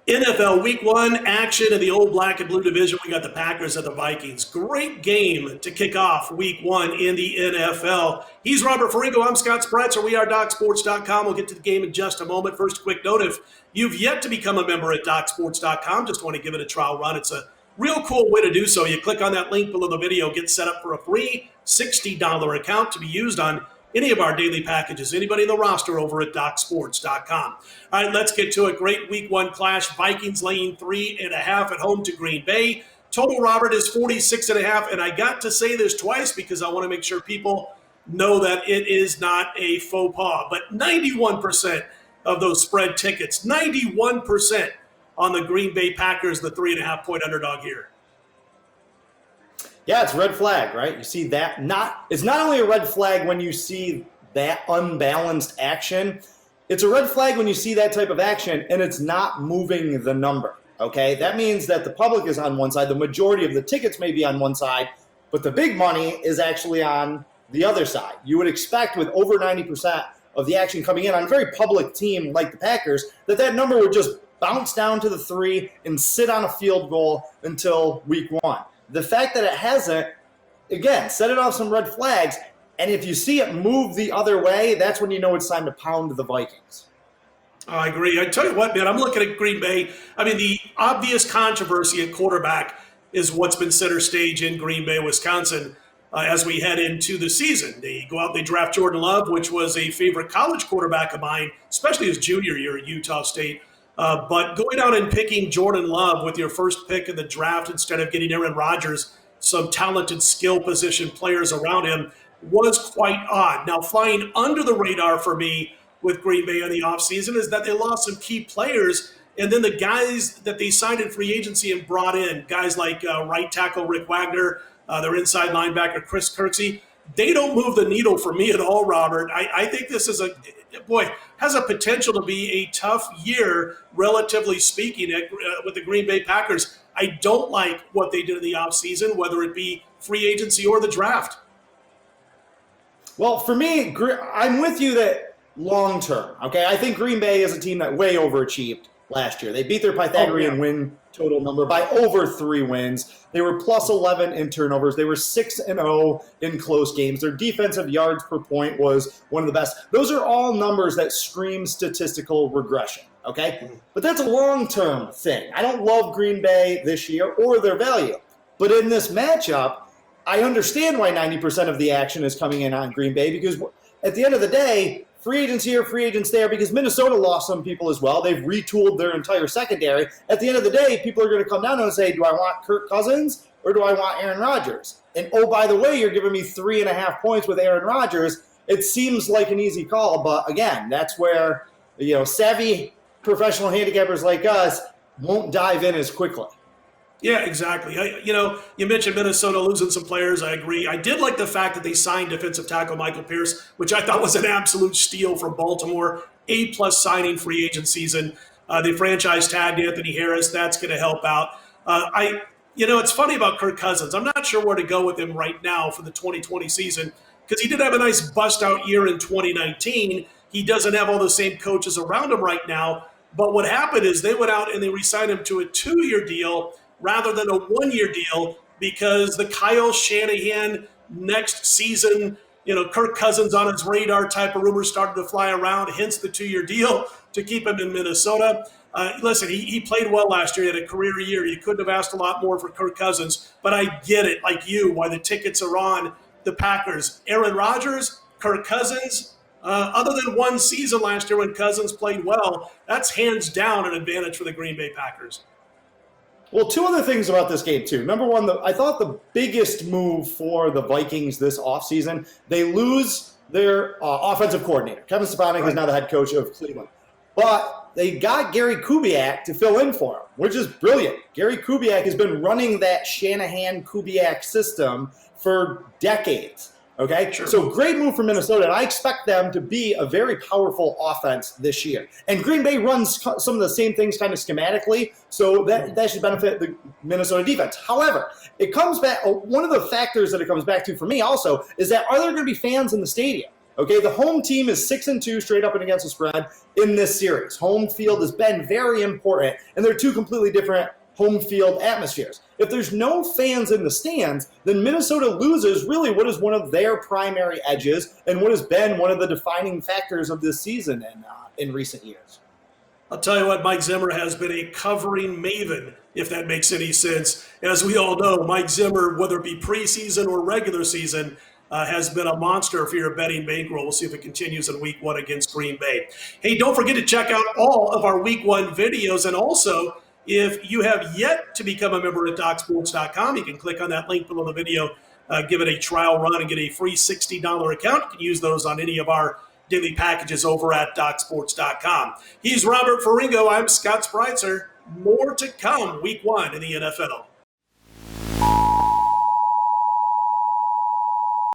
NFL Week 1 action in the old black and blue division. We got the Packers and the Vikings. Great game to kick off Week 1 in the NFL. He's Robert Ferringo. I'm Scott Spreitzer. We are DocSports.com. We'll get to the game in just a moment. First, a quick note. If you've yet to become a member at DocSports.com, just want to give it a trial run. It's a real cool way to do so. You click on that link below the video, get set up for a free $60 account to be used on any of our daily packages, anybody in the roster over at DocSports.com. All right, let's get to a great Week 1 clash. Vikings laying 3.5 at home to Green Bay. Total, Robert, is 46.5, and I got to say this twice because I want to make sure people know that it is not a faux pas. But 91% of those spread tickets, 91% on the Green Bay Packers, the 3.5-point underdog here. Yeah, it's a red flag, right? You see that. It's not only a red flag when you see that unbalanced action, it's a red flag when you see that type of action and it's not moving the number, okay? That means that the public is on one side, the majority of the tickets may be on one side, but the big money is actually on the other side. You would expect with over 90% of the action coming in on a very public team like the Packers, that number would just bounce down to the 3 and sit on a field goal until Week 1. The fact that it hasn't, again, set it off some red flags. And if you see it move the other way, that's when you know it's time to pound the Vikings. I agree. I tell you what, man, I'm looking at Green Bay. I mean, the obvious controversy at quarterback is what's been center stage in Green Bay, Wisconsin, as we head into the season. They go out, they draft Jordan Love, which was a favorite college quarterback of mine, especially his junior year at Utah State. But going out and picking Jordan Love with your first pick in the draft instead of getting Aaron Rodgers, some talented skill position players around him, was quite odd. Now, flying under the radar for me with Green Bay in the offseason is that they lost some key players, and then the guys that they signed in free agency and brought in, guys like right tackle Rick Wagner, their inside linebacker Chris Kirksey, they don't move the needle for me at all, Robert. I think this is has a potential to be a tough year, relatively speaking, with the Green Bay Packers. I don't like what they did in the offseason, whether it be free agency or the draft. Well, for me, I'm with you that long term, okay? I think Green Bay is a team that way overachieved last year. They beat their Pythagorean win total number by over 3 wins. They were plus 11 in turnovers. They were 6-0 in close games. Their defensive yards per point was one of the best. Those are all numbers that scream statistical regression, okay? But that's a long-term thing. I don't love Green Bay this year or their value. But in this matchup, I understand why 90% of the action is coming in on Green Bay, because at the end of the day, free agents here, free agents there, because Minnesota lost some people as well. They've retooled their entire secondary. At the end of the day, people are going to come down and say, do I want Kirk Cousins or do I want Aaron Rodgers? And, oh, by the way, you're giving me 3.5 points with Aaron Rodgers. It seems like an easy call, but, again, that's where, savvy professional handicappers like us won't dive in as quickly. Yeah, exactly. You mentioned Minnesota losing some players. I agree. I did like the fact that they signed defensive tackle Michael Pierce, which I thought was an absolute steal from Baltimore. A-plus signing free agent season. They franchise tagged Anthony Harris. That's going to help out. It's funny about Kirk Cousins. I'm not sure where to go with him right now for the 2020 season because he did have a nice bust-out year in 2019. He doesn't have all the same coaches around him right now. But what happened is they went out and they re-signed him to a 2-year deal rather than a 1-year deal because the Kyle Shanahan next season, Kirk Cousins on his radar type of rumors started to fly around, hence the 2-year deal to keep him in Minnesota. Listen, he played well last year. He had a career year. You couldn't have asked a lot more for Kirk Cousins, but I get it, like you, why the tickets are on the Packers. Aaron Rodgers, Kirk Cousins, other than one season last year when Cousins played well, that's hands down an advantage for the Green Bay Packers. Well, 2 other things about this game, too. Number one, I thought the biggest move for the Vikings this offseason, they lose their offensive coordinator. Kevin Stepanek is now the head coach of Cleveland. But they got Gary Kubiak to fill in for him, which is brilliant. Gary Kubiak has been running that Shanahan-Kubiak system for decades. Okay, sure. So great move for Minnesota, and I expect them to be a very powerful offense this year. And Green Bay runs some of the same things kind of schematically, so that should benefit the Minnesota defense. However, it comes back. One of the factors that it comes back to for me also is that are there going to be fans in the stadium? Okay, the home team is 6-2 straight up and against the spread in this series. Home field has been very important, and they're two completely different home field atmospheres. If there's no fans in the stands, then Minnesota loses really what is one of their primary edges and what has been one of the defining factors of this season in recent years. I'll tell you what, Mike Zimmer has been a covering maven, if that makes any sense. As we all know, Mike Zimmer, whether it be preseason or regular season, has been a monster for your betting bankroll. We'll see if it continues in Week 1 against Green Bay. Hey, don't forget to check out all of our Week 1 videos. And also, if you have yet to become a member at DocSports.com, you can click on that link below the video, give it a trial run, and get a free $60 account. You can use those on any of our daily packages over at DocSports.com. He's Robert Ferringo. I'm Scott Spreitzer. More to come Week 1 in the NFL.